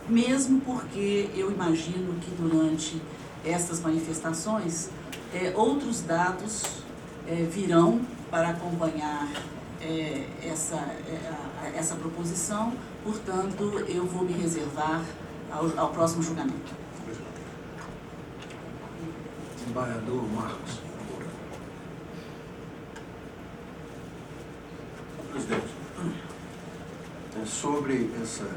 mesmo porque eu imagino que durante estas manifestações outros dados virão para acompanhar essa proposição, portanto, eu vou me reservar ao próximo julgamento. Desembargador Marcos. Presidente, sobre essa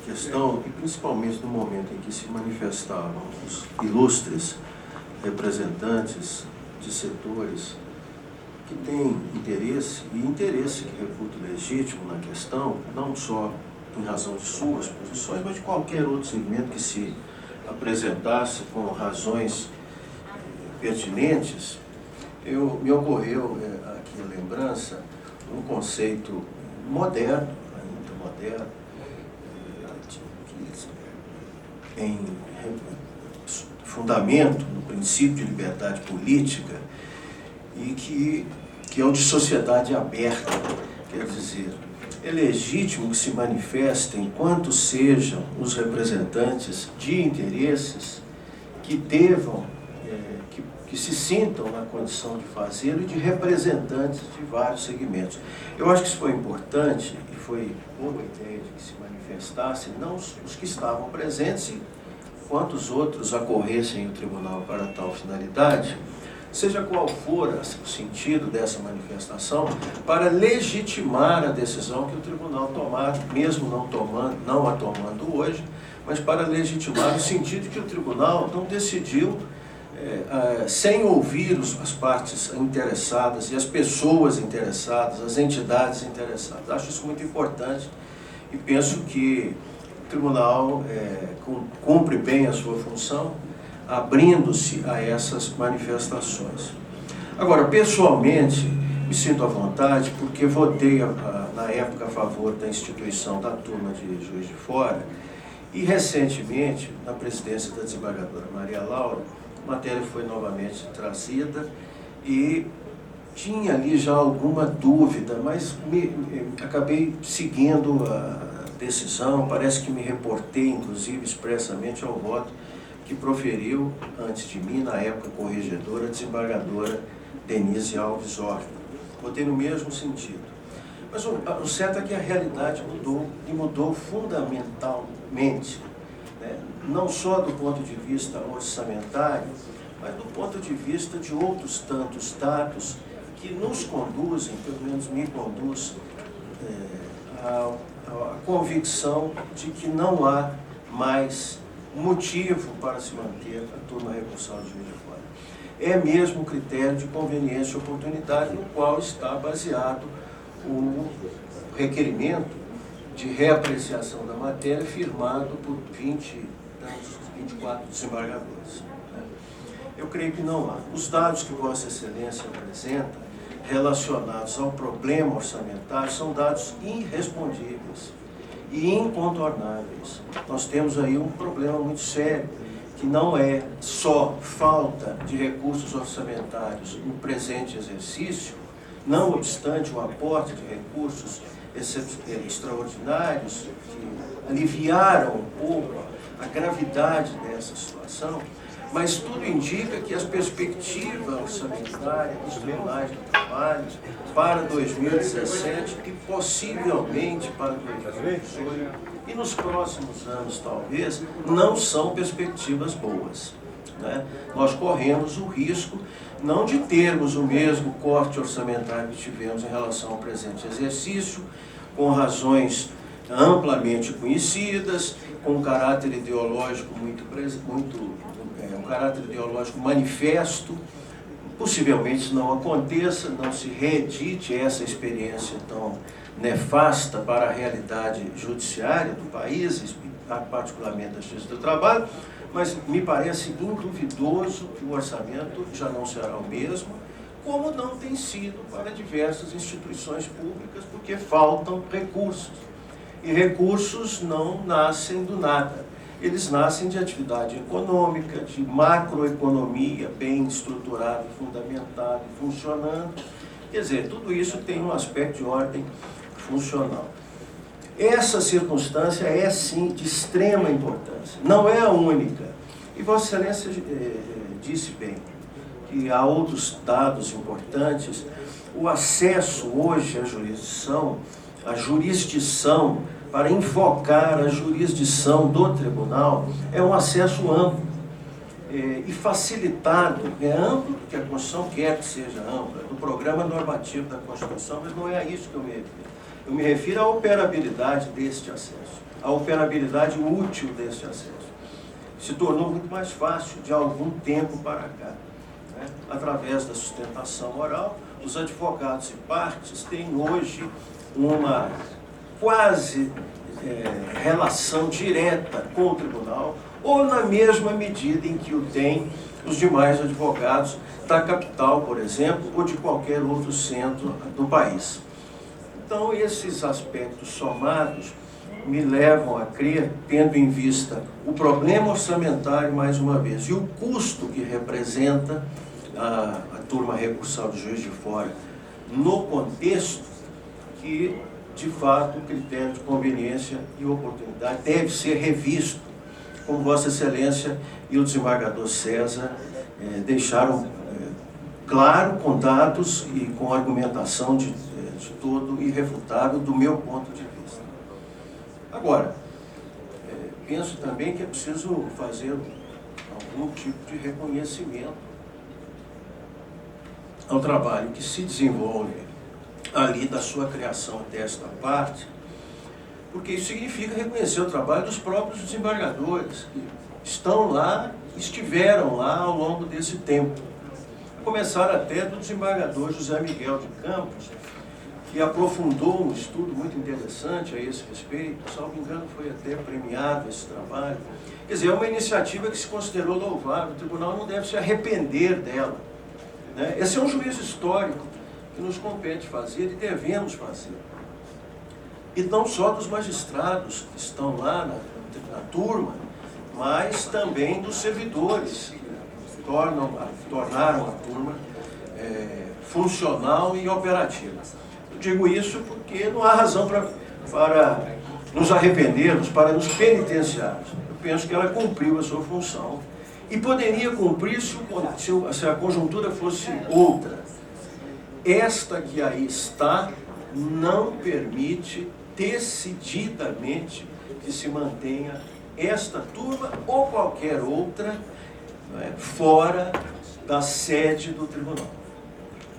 questão, e principalmente no momento em que se manifestavam os ilustres representantes de setores que têm interesse, e interesse que reputo legítimo na questão, não só em razão de suas posições, mas de qualquer outro segmento que se apresentasse com razões pertinentes, me ocorreu aqui a lembrança, um conceito moderno, ainda moderno, que tem fundamento no princípio de liberdade política e que é o de sociedade aberta. Quer dizer, é legítimo que se manifestem enquanto sejam os representantes de interesses que devam, que se sintam na condição de fazê-lo e de representantes de vários segmentos. Eu acho que isso foi importante e foi boa ideia de que se manifestasse, não os que estavam presentes e quantos outros acorressem ao tribunal para tal finalidade, seja qual for o sentido dessa manifestação, para legitimar a decisão que o tribunal tomar, mesmo não a tomando hoje, mas para legitimar o sentido de que o tribunal não decidiu sem ouvir as partes interessadas e as pessoas interessadas, as entidades interessadas. Acho isso muito importante e penso que o tribunal cumpre bem a sua função, abrindo-se a essas manifestações. Agora, pessoalmente, me sinto à vontade porque votei na época a favor da instituição da turma de Juiz de Fora e recentemente, na presidência da desembargadora Maria Laura, a matéria foi novamente trazida e tinha ali já alguma dúvida, mas acabei seguindo a decisão, parece que me reportei, inclusive, expressamente ao voto que proferiu, antes de mim, na época corregedora, a desembargadora Denise Alves Horta. Votei no mesmo sentido. Mas o certo é que a realidade mudou, e mudou fundamentalmente, né? Não só do ponto de vista orçamentário, mas do ponto de vista de outros tantos dados que nos conduzem, pelo menos me conduz, à convicção de que não há mais motivo para se manter a turma recursal de Juiz de Fora. É mesmo um critério de conveniência e oportunidade no qual está baseado o requerimento de reapreciação da matéria firmado por 24 desembargadores. Eu creio que não há. Os dados que Vossa Excelência apresenta relacionados ao problema orçamentário são dados irrespondíveis e incontornáveis. Nós temos aí um problema muito sério, que não é só falta de recursos orçamentários no presente exercício, não obstante o aporte de recursos extraordinários que aliviaram um pouco a gravidade dessa situação, mas tudo indica que as perspectivas orçamentárias dos tribunais do trabalho para 2017 e possivelmente para 2018 e nos próximos anos talvez, não são perspectivas boas, né? Nós corremos o risco não de termos o mesmo corte orçamentário que tivemos em relação ao presente exercício, com razões amplamente conhecidas, com um caráter ideológico um caráter ideológico manifesto. Possivelmente isso não aconteça, não se reedite essa experiência tão nefasta para a realidade judiciária do país, particularmente da Justiça do Trabalho, mas me parece induvidoso que o orçamento já não será o mesmo, como não tem sido para diversas instituições públicas, porque faltam recursos. E recursos não nascem do nada. Eles nascem de atividade econômica, de macroeconomia bem estruturada, fundamentada e funcionando. Quer dizer, tudo isso tem um aspecto de ordem funcional. Essa circunstância é, sim, de extrema importância. Não é a única. E Vossa Excelência disse bem que há outros dados importantes. O acesso hoje à jurisdição, para invocar a jurisdição do tribunal, é um acesso amplo e facilitado. É amplo porque a Constituição quer que seja ampla, no programa normativo da Constituição, mas não é a isso que eu me refiro. Eu me refiro à operabilidade deste acesso, à operabilidade útil deste acesso. Se tornou muito mais fácil de algum tempo para cá, né? Através da sustentação oral, os advogados e partes têm hoje uma quase relação direta com o tribunal, ou na mesma medida em que o têm os demais advogados da capital, por exemplo, ou de qualquer outro centro do país. Então, esses aspectos somados me levam a crer, tendo em vista o problema orçamentário, mais uma vez, e o custo que representa a turma recursal de Juiz de Fora no contexto, que, de fato, o critério de conveniência e oportunidade deve ser revisto, como Vossa Excelência e o desembargador César deixaram claro, com dados e com argumentação de todo irrefutável do meu ponto de vista. Agora, penso também que é preciso fazer algum tipo de reconhecimento ao trabalho que se desenvolve ali da sua criação até esta parte, porque isso significa reconhecer o trabalho dos próprios desembargadores, que estão lá, estiveram lá ao longo desse tempo. A começar até do desembargador José Miguel de Campos, que aprofundou um estudo muito interessante a esse respeito, salvo engano foi até premiado esse trabalho. Quer dizer, é uma iniciativa que se considerou louvável, o tribunal não deve se arrepender dela, né? Esse é um juízo histórico que nos compete fazer e devemos fazer. E não só dos magistrados que estão lá na turma, mas também dos servidores que tornaram a turma funcional e operativa. Eu digo isso porque não há razão para nos arrependermos, para nos penitenciarmos. Eu penso que ela cumpriu a sua função e poderia cumprir se a conjuntura fosse outra. Esta que aí está não permite decididamente que se mantenha esta turma ou qualquer outra, né, fora da sede do tribunal.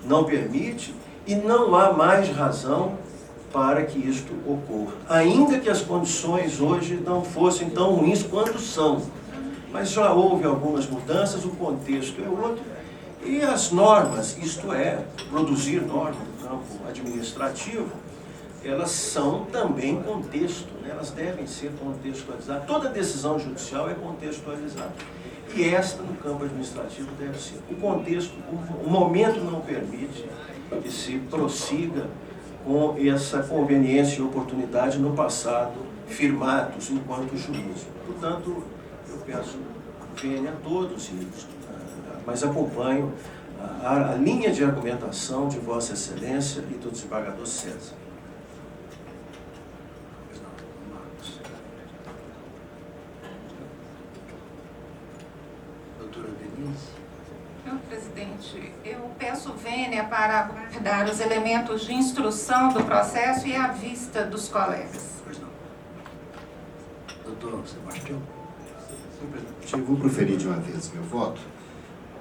Não permite e não há mais razão para que isto ocorra. Ainda que as condições hoje não fossem tão ruins quanto são. Mas já houve algumas mudanças, o contexto é outro. E as normas, isto é, produzir normas no campo administrativo, elas são também contexto, né? Elas devem ser contextualizadas. Toda decisão judicial é contextualizada. E esta, no campo administrativo, deve ser. O contexto, o momento não permite que se prossiga com essa conveniência e oportunidade no passado firmados enquanto juízo. Portanto, eu peço vênia a todos, mas acompanho a linha de argumentação de Vossa Excelência e do desembargador César. Doutora Denise. Senhor presidente, eu peço vênia para aguardar os elementos de instrução do processo e à vista dos colegas. Pois não. Doutor Sebastião. Eu vou proferir de uma vez meu voto.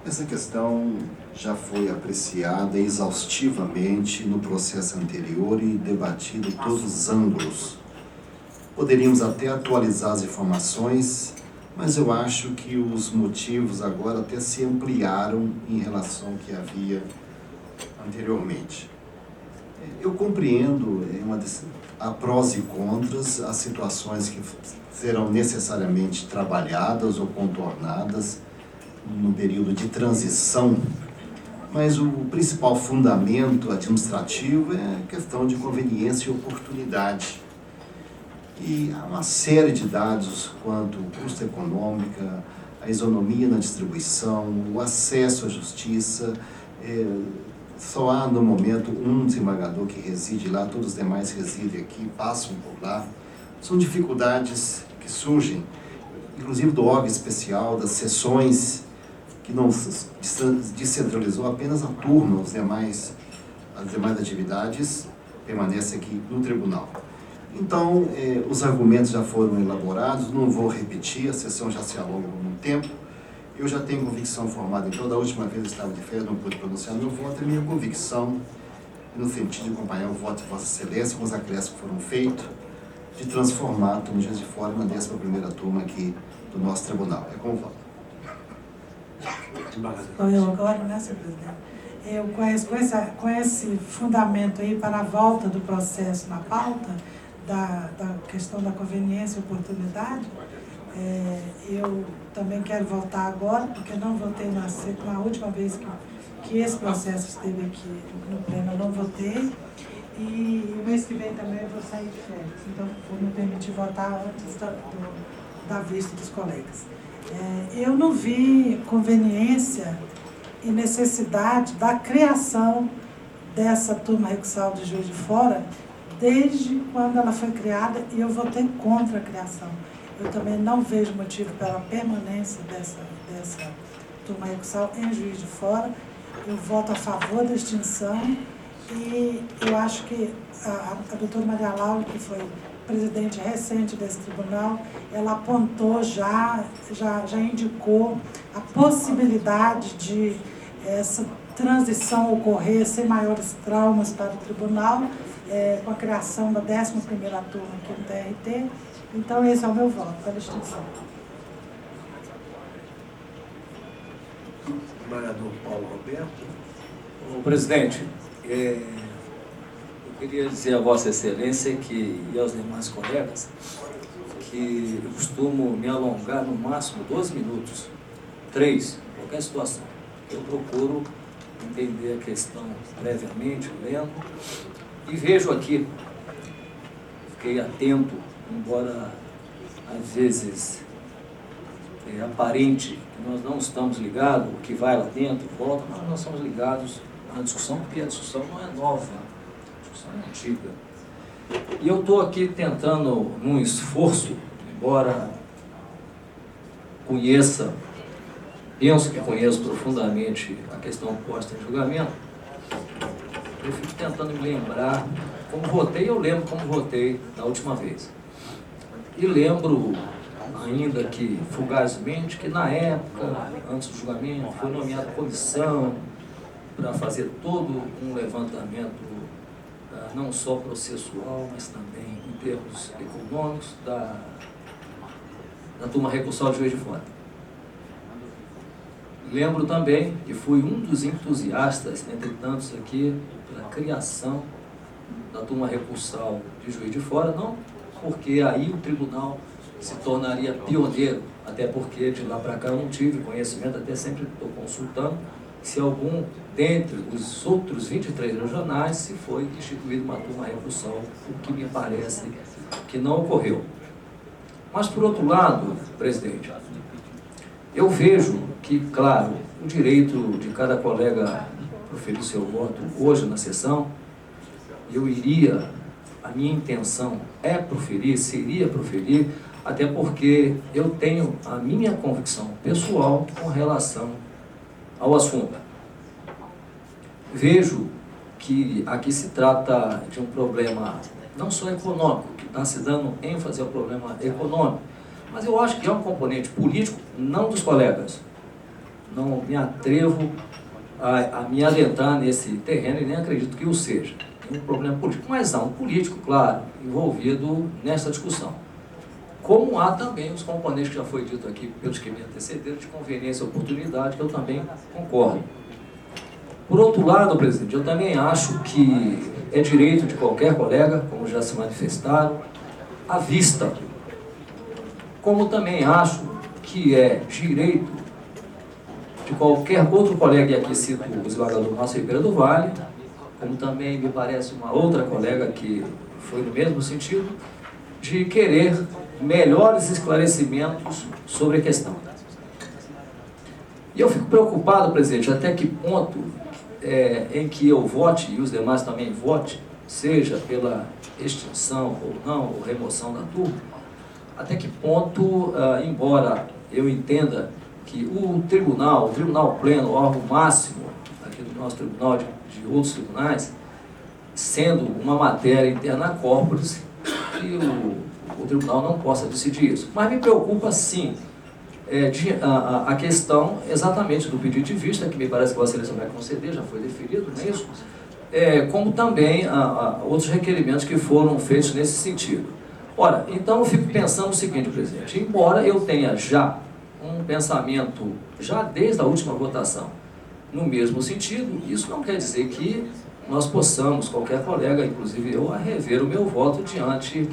Essa questão já foi apreciada exaustivamente no processo anterior e debatido todos os ângulos. Poderíamos até atualizar as informações, mas eu acho que os motivos agora até se ampliaram em relação ao que havia anteriormente. Eu compreendo a prós e contras, as situações que serão necessariamente trabalhadas ou contornadas no período de transição, mas o principal fundamento administrativo é a questão de conveniência e oportunidade. E há uma série de dados quanto ao custo econômico, a isonomia na distribuição, o acesso à justiça, Só há, no momento, um desembargador que reside lá, todos os demais residem aqui, passam por lá. São dificuldades que surgem, inclusive do órgão especial, das sessões, que não descentralizou apenas a turma, as demais atividades permanecem aqui no tribunal. Então, os argumentos já foram elaborados, não vou repetir, a sessão já se alonga por um tempo. Eu já tenho convicção formada, então, da última vez eu estava de férias, não pude pronunciar meu voto, e minha convicção, no sentido de acompanhar o voto de Vossa Excelência, com os acréscimos que foram feitos, de transformar a turma de Juiz de Fora na 11ª turma aqui do nosso tribunal. É com o voto. Eu agora, né, senhor presidente? Com esse fundamento aí para a volta do processo na pauta, da questão da conveniência e oportunidade, eu também quero voltar agora, porque não votei na última vez que esse processo esteve aqui no pleno, eu não votei, e o mês que vem também eu vou sair de férias, então vou me permitir votar antes da vista dos colegas. Eu não vi conveniência e necessidade da criação dessa turma recursal de Juiz de Fora desde quando ela foi criada, e eu votei contra a criação. Eu também não vejo motivo pela permanência dessa turma recursal em Juiz de Fora. Eu voto a favor da extinção, e eu acho que a doutora Maria Laura, que foi presidente recente desse tribunal, ela apontou já indicou a possibilidade de essa transição ocorrer sem maiores traumas para o tribunal, com a criação da 11ª turma aqui no TRT. Então, esse é o meu voto, pela extinção. Desembargador Paulo Roberto. Ô, presidente, eu queria dizer a Vossa Excelência e aos demais colegas que eu costumo me alongar no máximo 12 minutos, 3, em qualquer situação. Eu procuro entender a questão previamente, lendo, e vejo aqui, fiquei atento, embora às vezes aparente que nós não estamos ligados, o que vai lá dentro, volta, mas nós estamos ligados na discussão, porque a discussão não é nova, a discussão é antiga. E eu estou aqui tentando, num esforço, embora penso que conheço profundamente a questão posta em julgamento, eu fico tentando me lembrar como votei, eu lembro como votei na última vez. E lembro, ainda que fugazmente, que na época, antes do julgamento, foi nomeada comissão para fazer todo um levantamento, não só processual, mas também em termos econômicos, da turma recursal de Juiz de Fora. Lembro também que fui um dos entusiastas, entre tantos aqui, pela criação da turma recursal de Juiz de Fora, não porque aí o tribunal se tornaria pioneiro, até porque de lá para cá eu não tive conhecimento, até sempre estou consultando se algum dentre os outros 23 regionais se foi instituído uma turma recursal, o que me parece que não ocorreu. Mas, por outro lado, presidente, eu vejo que, claro, o direito de cada colega proferir seu voto hoje na sessão, a minha intenção é proferir, seria proferir, até porque eu tenho a minha convicção pessoal com relação ao assunto. Vejo que aqui se trata de um problema não só econômico, que está se dando ênfase ao problema econômico, mas eu acho que é um componente político, não dos colegas. Não me atrevo a me adentrar nesse terreno e nem acredito que o seja. Tem um problema político, mas há um político, claro, envolvido nessa discussão. Como há também os componentes que já foi dito aqui pelos que me antecederam, de conveniência e oportunidade, que eu também concordo. Por outro lado, presidente, eu também acho que é direito de qualquer colega, como já se manifestaram, a vista. Como também acho que é direito de qualquer outro colega, e aqui cito o desembargador Márcio Ribeiro do Vale, como também me parece uma outra colega que foi no mesmo sentido, de querer melhores esclarecimentos sobre a questão. E eu fico preocupado, presidente, até que ponto em que eu vote e os demais também votem, seja pela extinção ou não, ou remoção da turma, até que ponto, embora eu entenda que o tribunal pleno, o órgão máximo aqui do nosso tribunal, de outros tribunais, sendo uma matéria interna corporis, que o tribunal não possa decidir isso. Mas me preocupa, sim, a questão exatamente do pedido de vista, que me parece que a Vossa Excelência vai conceder, já foi deferido, não é isso? Como também outros requerimentos que foram feitos nesse sentido. Ora, então eu fico pensando o seguinte, presidente, embora eu tenha já um pensamento, já desde a última votação, no mesmo sentido, isso não quer dizer que nós possamos, qualquer colega, inclusive eu, a rever o meu voto diante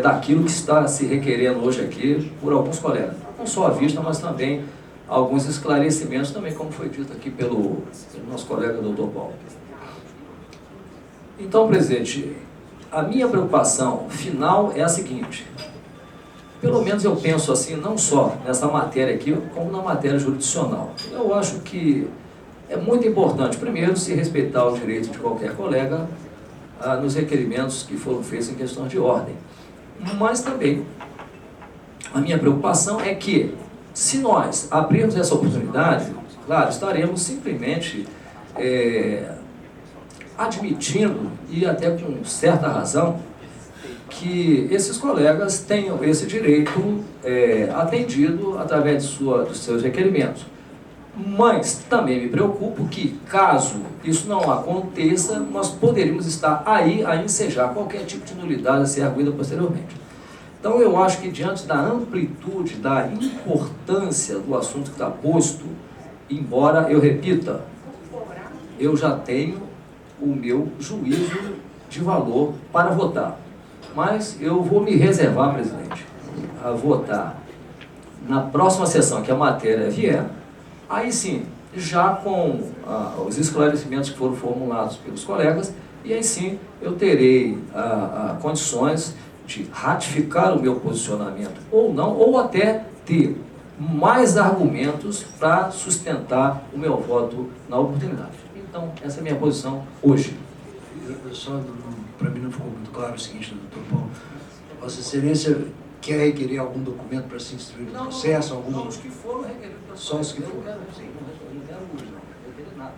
daquilo que está se requerendo hoje aqui por alguns colegas. Não só à vista, mas também alguns esclarecimentos, também como foi dito aqui pelo nosso colega doutor Paulo. Então, presidente, a minha preocupação final é a seguinte: pelo menos eu penso assim, não só nessa matéria aqui, como na matéria jurisdicional. Eu acho que é muito importante, primeiro, se respeitar o direito de qualquer colega nos requerimentos que foram feitos em questões de ordem. Mas também, a minha preocupação é que, se nós abrirmos essa oportunidade, claro, estaremos simplesmente admitindo, e até com certa razão, que esses colegas tenham esse direito atendido através dos seus requerimentos. Mas também me preocupo que, caso isso não aconteça, nós poderíamos estar aí a ensejar qualquer tipo de nulidade a ser arguida posteriormente. Então eu acho que, diante da amplitude, da importância do assunto que está posto, embora eu repita, eu já tenho o meu juízo de valor para votar. Mas eu vou me reservar, presidente, a votar na próxima sessão que a matéria vier, aí sim, já com os esclarecimentos que foram formulados pelos colegas, e aí sim eu terei condições de ratificar o meu posicionamento ou não, ou até ter mais argumentos para sustentar o meu voto na oportunidade. Então, essa é a minha posição hoje. Só, para mim não ficou muito claro o seguinte, doutor Paulo. Vossa Excelência quer requerer algum documento para se instruir no processo? Não, os que foram requeridos. Só os que foram. Eu não quero hoje, não. Eu quero nada.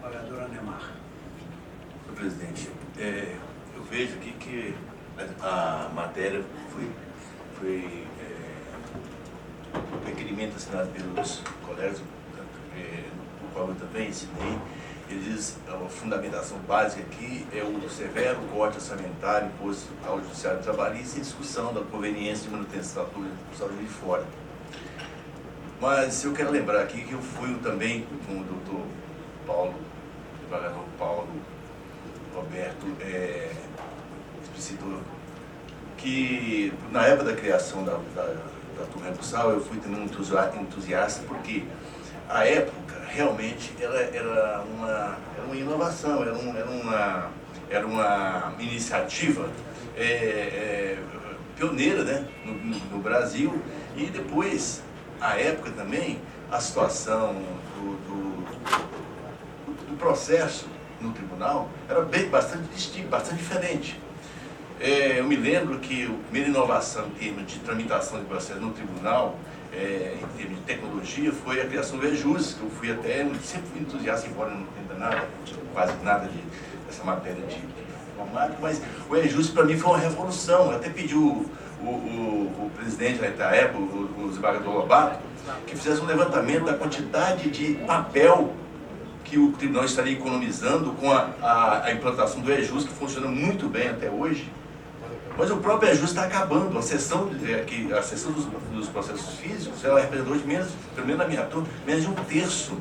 Vereadora Neymar. Senhor presidente, eu vejo aqui que a matéria foi um requerimento assinado pelos colegas, no qual eu também assinei. Ele diz a fundamentação básica aqui é o severo corte orçamentário imposto ao Judiciário Trabalhista e discussão da conveniência de manutenção da turma de fora. Mas eu quero lembrar aqui que eu fui também com o doutor Paulo, o desembargador Paulo Roberto, explicitou que na época da criação da turma recursal eu fui também um entusiasta, porque a época realmente ela era uma inovação, era uma iniciativa pioneira, né, no Brasil. E depois, à época também, a situação do processo no tribunal era bastante distinta, bastante diferente. Eu me lembro que a primeira inovação em termos de tramitação de processo no tribunal, em termos de tecnologia, foi a criação do EJUS, que eu fui sempre fui entusiasta, embora não entenda nada, quase nada dessa matéria de informática, mas o EJUS para mim foi uma revolução. Eu até pedi o presidente da época, o desembargador Lobato, que fizesse um levantamento da quantidade de papel que o tribunal estaria economizando com a implantação do EJUS, que funciona muito bem até hoje. Mas o próprio EJUS está acabando. A sessão dos processos físicos, ela representou hoje pelo menos na minha turma, menos de 1/3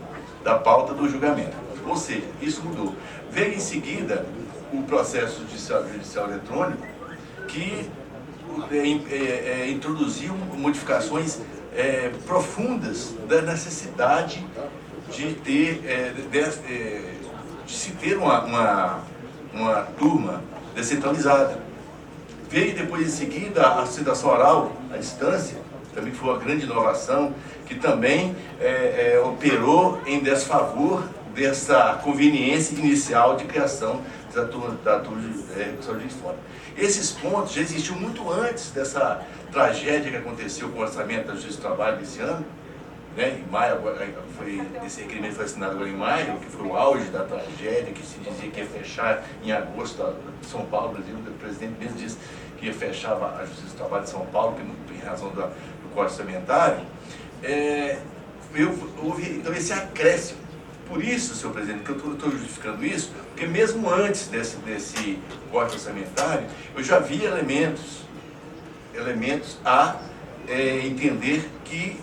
da pauta do julgamento. Ou seja, isso mudou. Veio em seguida o processo judicial eletrônico, que introduziu modificações profundas da necessidade de se ter uma turma descentralizada. Veio depois em seguida a citação oral, à distância, também foi uma grande inovação, que também operou em desfavor dessa conveniência inicial de criação da turma de recursal de fora. Esses pontos já existiam muito antes dessa tragédia que aconteceu com o orçamento da Justiça do Trabalho desse ano, né? Em maio, esse requerimento foi assinado agora em maio, que foi o auge da tragédia, que se dizia que ia fechar em agosto de São Paulo, o presidente mesmo disse que ia fechar a Justiça do Trabalho de São Paulo, em razão do corte orçamentário. Houve então esse acréscimo. Por isso, senhor presidente, que eu estou justificando isso, porque mesmo antes desse corte orçamentário, eu já vi elementos a entender que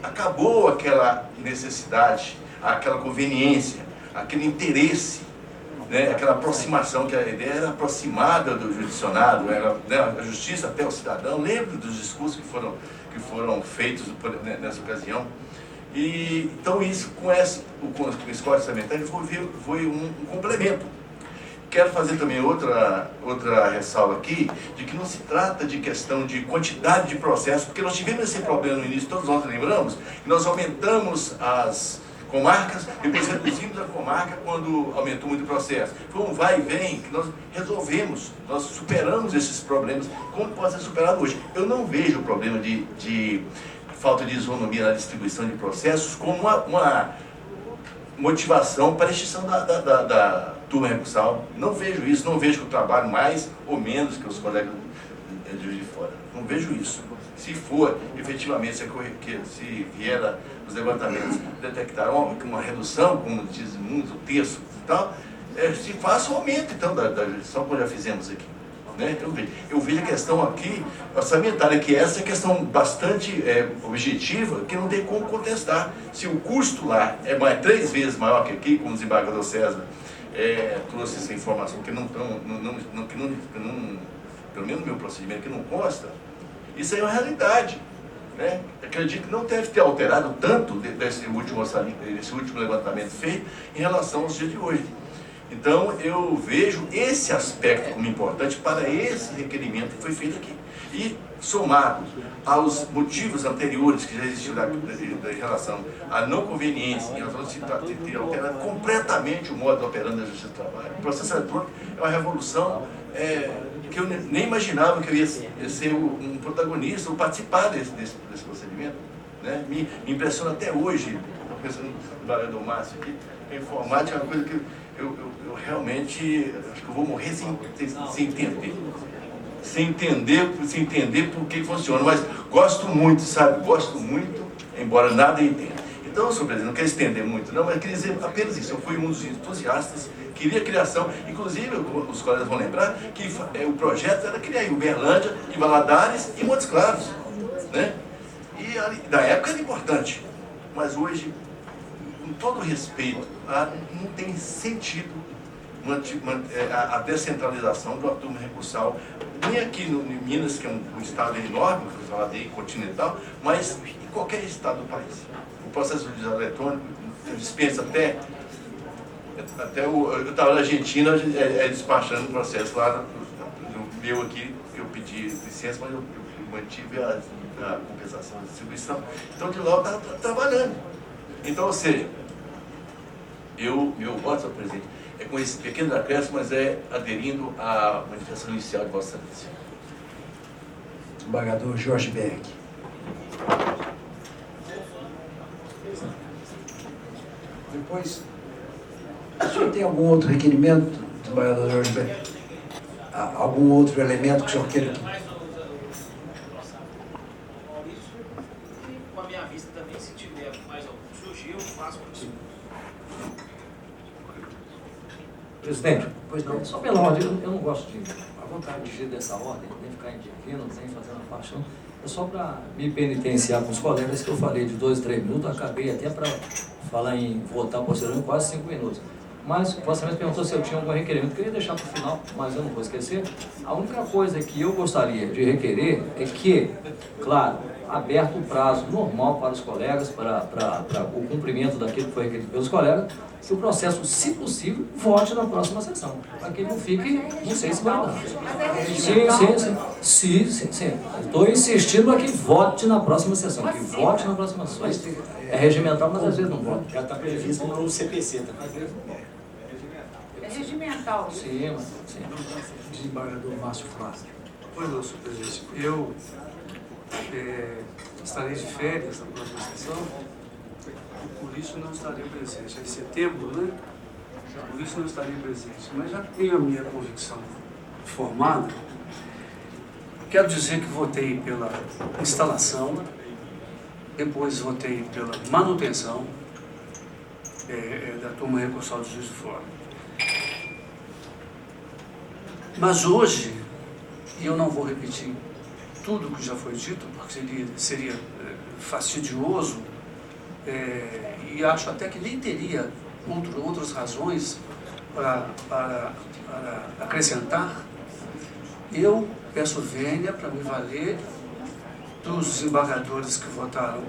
acabou aquela necessidade, aquela conveniência, aquele interesse, né, aquela aproximação, que a ideia era aproximada do jurisdicionado, era, né, a justiça até o cidadão. Lembro dos discursos que foram feitos nessa ocasião. E, então isso, com esse corte orçamentário, foi um complemento. Quero fazer também outra ressalva aqui, de que não se trata de questão de quantidade de processos, porque nós tivemos esse problema no início, todos nós lembramos, que nós aumentamos as comarcas, depois reduzimos a comarca quando aumentou muito o processo. Foi um vai e vem que nós resolvemos, nós superamos esses problemas, como pode ser superado hoje. Eu não vejo o problema de falta de isonomia na distribuição de processos como uma motivação para a extinção da turma recursal. Não vejo isso, não vejo que eu trabalho mais ou menos que os colegas de Juiz de Fora. Não vejo isso. Se for, efetivamente, se vier os levantamentos detectar uma redução, como diz muitos, o terço e tal, se faça um aumento, então, da jurisdição, como já fizemos aqui. Né? Eu vejo a questão aqui orçamentária, que essa é questão bastante objetiva, que não tem como contestar. Se o custo lá é 3 vezes maior que aqui, como o desembargador César trouxe essa informação, que não, pelo menos no meu procedimento, que não consta, isso aí é uma realidade. Né? Acredito que não deve ter alterado tanto desse último levantamento feito em relação aos dias de hoje. Então, eu vejo esse aspecto como importante para esse requerimento que foi feito aqui. E, somado aos motivos anteriores que já existiam em relação à não conveniência, em relação a ter alterado completamente o modo de operando da Justiça do Trabalho. O processo eletrônico é uma revolução que eu nem imaginava que eu ia ser um protagonista ou participar desse procedimento. Né? Me impressiona até hoje, pensando no vereador Márcio aqui, a informática é uma coisa que eu realmente acho que eu vou morrer sem entender. Sem entender por que funciona. Mas gosto muito, sabe? Gosto muito, embora nada entenda. Então, senhor presidente, não quero estender muito, não, mas queria dizer apenas isso. Eu fui um dos entusiastas, queria a criação. Inclusive, os colegas vão lembrar que o projeto era criar em Uberlândia, em Valadares e Montes Claros. Né? E na época era importante. Mas hoje, com todo respeito, não tem sentido a descentralização do turma recursal, nem aqui em Minas, que é um estado enorme, continental, mas em qualquer estado do país. O processo judicial eletrônico dispensa até eu estava na Argentina despachando o processo lá no meu aqui, que eu pedi licença, mas eu mantive a compensação da distribuição. Então, de lá eu estava trabalhando. Então, ou seja, meu voto, senhor presidente, é com esse pequeno acréscimo, mas aderindo à manifestação inicial de Vossa Excelência. Desembargador Jorge Berg. Depois, o senhor tem algum outro requerimento, desembargador Jorge Berg? Algum outro elemento que o senhor queira aqui? Com a minha vista também, se tiver mais algum surgir, eu faço por isso. Presidente, pois não, só pela ordem, eu não gosto de vontade de agir dessa ordem, nem ficar indivindo, nem fazendo a parte, não. É só para me penitenciar com os colegas que eu falei de 2, 3 minutos, acabei até para falar em votar posteriormente quase 5 minutos. Mas o Vossa Excelência perguntou se eu tinha algum requerimento, queria deixar para o final, mas eu não vou esquecer. A única coisa que eu gostaria de requerer é que, claro, aberto o prazo normal para os colegas, para o cumprimento daquilo que foi requerido pelos colegas, que o processo, se possível, vote na próxima sessão, para que ele não fique, não sei se vai dar. Sim. Sim. Estou insistindo para que vote na próxima sessão. Que vote na próxima sessão. É regimental, mas às vezes não vota. Já está previsto no CPC também. É regimental. Sim. Desembargador Márcio Flávio. Pois não, senhor presidente. Eu estarei de férias na próxima sessão e por isso não estarei presente. É em setembro, né? Por isso não estarei presente. Mas já tenho a minha convicção formada. Quero dizer que votei pela instalação, depois votei pela manutenção da turma recursal do Juiz de Fora. Mas hoje, e eu não vou repetir tudo o que já foi dito, porque seria fastidioso, e acho até que nem teria outras razões para acrescentar, eu peço vênia para me valer dos desembargadores que votaram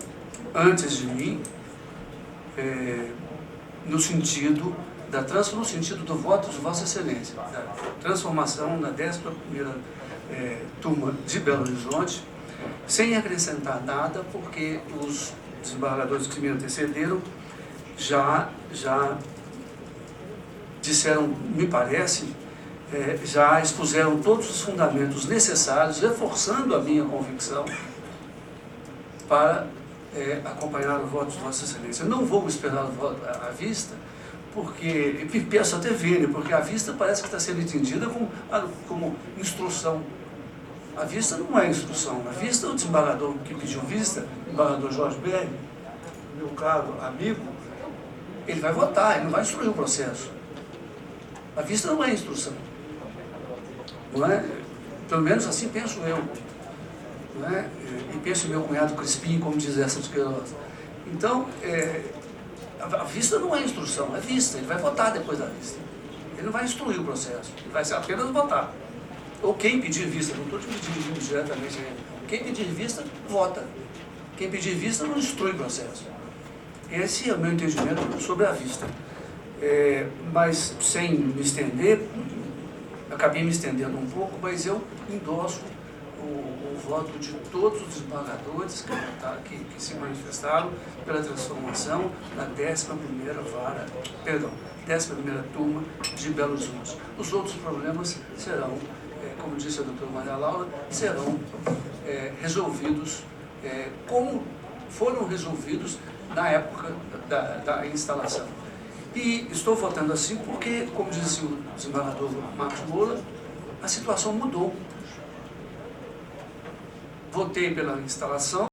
antes de mim, no sentido do voto de Vossa Excelência, da transformação na 11ª turma de Belo Horizonte, sem acrescentar nada, porque os desembargadores que me antecederam já disseram, me parece, já expuseram todos os fundamentos necessários, reforçando a minha convicção para acompanhar o voto de Vossa Excelência. Eu não vou esperar o voto à vista, porque, e peço até ver, porque a vista parece que está sendo entendida como instrução. A vista não é instrução. A vista, o desembargador que pediu vista, o desembargador Jorge Berg, meu caro amigo, ele vai votar, ele não vai instruir o processo. A vista não é instrução. Não é? Pelo menos assim penso eu. Não é? E penso meu cunhado Crispim, como diz essa de Queiroz. Então, a vista não é instrução, é vista. Ele vai votar depois da vista. Ele não vai instruir o processo, ele vai apenas votar. Ou quem pedir vista, não estou te dirigindo diretamente a ele. Quem pedir vista, vota. Quem pedir vista não instrui o processo. Esse é o meu entendimento sobre a vista. Mas, sem me estender, acabei me estendendo um pouco, mas eu endosso o voto de todos os desembargadores que se manifestaram pela transformação na 11ª turma de Belo Horizonte. Os outros problemas serão, como disse a doutora Maria Laura, serão resolvidos como foram resolvidos na época da instalação. E estou votando assim porque, como disse o desembargador Marcos Moura, a situação mudou. Votei pela instalação,